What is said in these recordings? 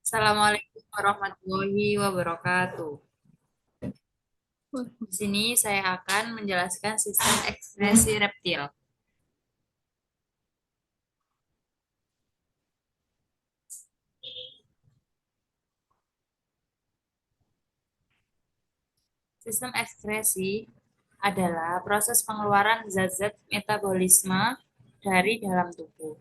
Assalamualaikum warahmatullahi wabarakatuh. Di sini saya akan menjelaskan sistem ekskresi reptil. Sistem ekskresi adalah proses pengeluaran zat-zat metabolisme dari dalam tubuh.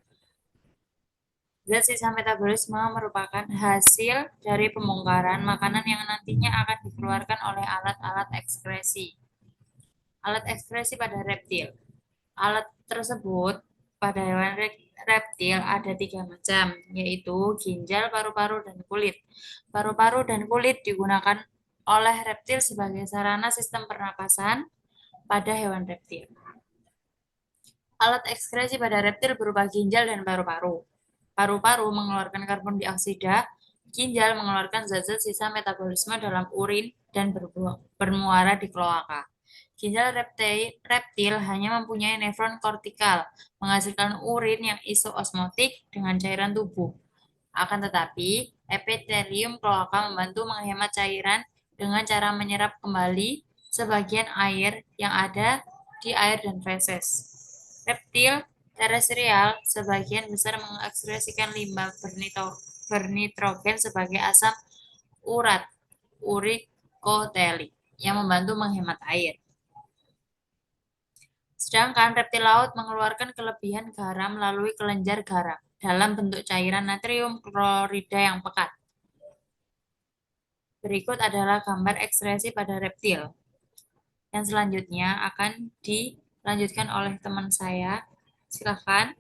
Zat sisa metabolisme merupakan hasil dari pembongkaran makanan yang nantinya akan dikeluarkan oleh alat-alat ekskresi. Alat ekskresi pada reptil. Alat tersebut pada hewan reptil ada tiga macam, yaitu ginjal, paru-paru, dan kulit. Paru-paru dan kulit digunakan oleh reptil sebagai sarana sistem pernapasan pada hewan reptil. Alat ekskresi pada reptil berupa ginjal dan paru-paru. Paru-paru mengeluarkan karbon dioksida, ginjal mengeluarkan zat-zat sisa metabolisme dalam urin dan bermuara di kloaka. Ginjal reptil hanya mempunyai nefron kortikal, menghasilkan urin yang isoosmotik dengan cairan tubuh. Akan tetapi, epitelium kloaka membantu menghemat cairan dengan cara menyerap kembali sebagian air yang ada di air dan feses. Reptil terestrial sebagian besar mengekskresikan limbah bernitrogen sebagai asam urat urikotelik yang membantu menghemat air. Sedangkan reptil laut mengeluarkan kelebihan garam melalui kelenjar garam dalam bentuk cairan natrium klorida yang pekat. Berikut adalah gambar ekskresi pada reptil. Yang selanjutnya akan dilanjutkan oleh teman saya. Silakan.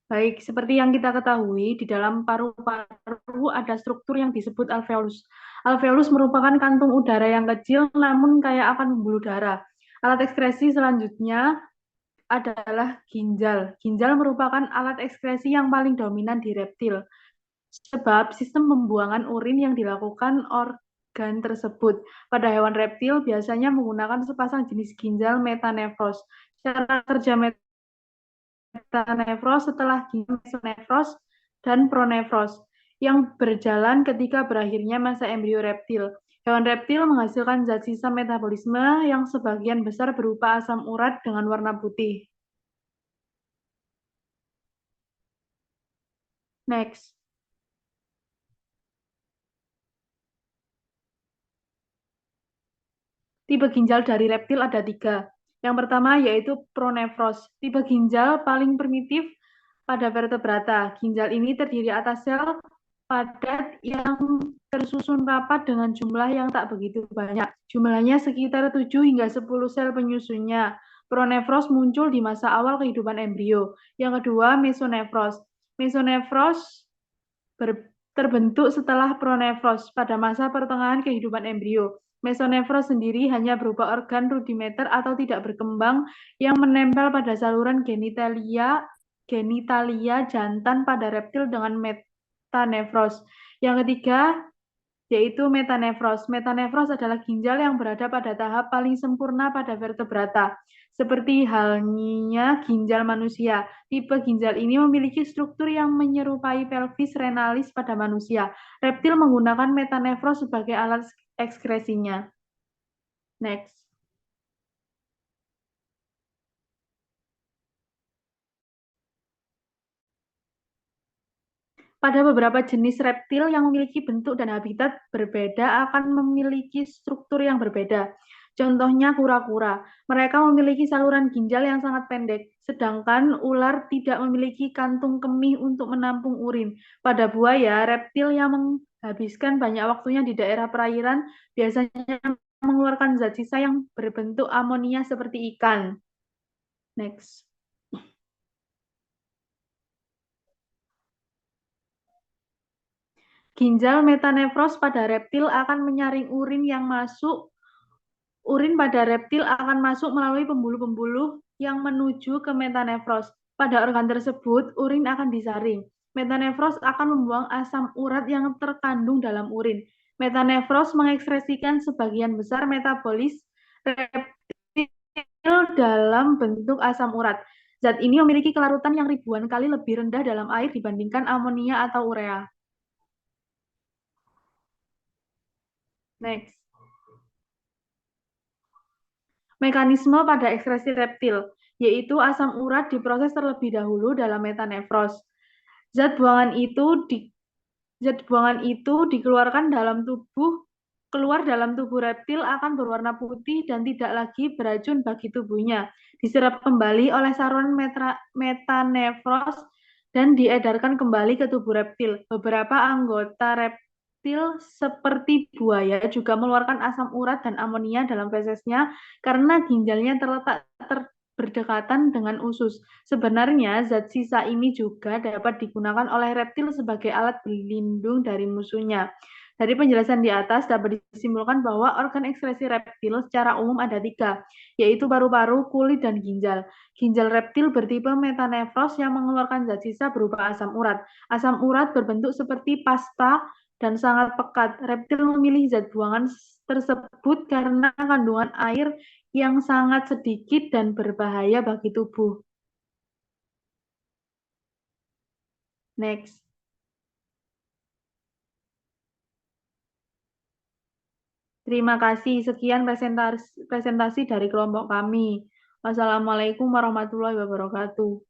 Baik, seperti yang kita ketahui, di dalam paru-paru ada struktur yang disebut alveolus. Alveolus merupakan kantung udara yang kecil namun kaya akan pembuluh darah. Alat ekskresi selanjutnya adalah ginjal. Ginjal merupakan alat ekskresi yang paling dominan di reptil, sebab sistem pembuangan urin yang dilakukan organ tersebut. Pada hewan reptil biasanya menggunakan sepasang jenis ginjal metanefros. Cara kerja metanefros setelah mesonefros dan pronefros yang berjalan ketika berakhirnya masa embrio reptil. Hewan reptil menghasilkan zat sisa metabolisme yang sebagian besar berupa asam urat dengan warna putih. Next. Tipe ginjal dari reptil ada tiga. Yang pertama yaitu pronefros. Tipe ginjal paling primitif pada vertebrata. Ginjal ini terdiri atas sel padat yang tersusun rapat dengan jumlah yang tak begitu banyak. Jumlahnya sekitar 7 hingga 10 sel penyusunnya. Pronefros muncul di masa awal kehidupan embrio. Yang kedua, mesonefros. Mesonefros terbentuk setelah pronefros pada masa pertengahan kehidupan embrio. Mesonefros sendiri hanya berupa organ rudimenter atau tidak berkembang yang menempel pada saluran genitalia jantan pada reptil dengan metanefros. Yang ketiga, yaitu metanefros. Metanefros adalah ginjal yang berada pada tahap paling sempurna pada vertebrata, seperti halnya ginjal manusia. Tipe ginjal ini memiliki struktur yang menyerupai pelvis renalis pada manusia. Reptil menggunakan metanefros sebagai alat ekskresinya. Next. Pada beberapa jenis reptil yang memiliki bentuk dan habitat berbeda akan memiliki struktur yang berbeda. Contohnya kura-kura. Mereka memiliki saluran ginjal yang sangat pendek, sedangkan ular tidak memiliki kantung kemih untuk menampung urin. Pada buaya, reptil yang menghabiskan banyak waktunya di daerah perairan biasanya mengeluarkan zat sisa yang berbentuk amonia seperti ikan. Next. Ginjal metanefros pada reptil akan menyaring urin pada reptil akan masuk melalui pembuluh-pembuluh yang menuju ke metanefros. Pada organ tersebut, urin akan disaring. Metanefros akan membuang asam urat yang terkandung dalam urin. Metanefros mengekspresikan sebagian besar metabolis reptil dalam bentuk asam urat. Zat ini memiliki kelarutan yang ribuan kali lebih rendah dalam air dibandingkan amonia atau urea. Next. Mekanisme pada ekskresi reptil, yaitu asam urat diproses terlebih dahulu dalam metanefros. Zat buangan itu dikeluarkan keluar dalam tubuh reptil akan berwarna putih dan tidak lagi beracun bagi tubuhnya. Diserap kembali oleh saluran metanefros dan diedarkan kembali ke tubuh reptil. Beberapa anggota reptil seperti buaya juga mengeluarkan asam urat dan amonia dalam fesesnya karena ginjalnya terletak berdekatan dengan usus. Sebenarnya, zat sisa ini juga dapat digunakan oleh reptil sebagai alat berlindung dari musuhnya. Dari penjelasan di atas dapat disimpulkan bahwa organ ekskresi reptil secara umum ada tiga, yaitu paru-paru, kulit, dan ginjal. Ginjal reptil bertipe metanefros yang mengeluarkan zat sisa berupa asam urat. Asam urat berbentuk seperti pasta dan sangat pekat. Reptil memilih zat buangan tersebut karena kandungan air yang sangat sedikit dan berbahaya bagi tubuh. Next. Terima kasih. Sekian presentasi dari kelompok kami. Wassalamualaikum warahmatullahi wabarakatuh.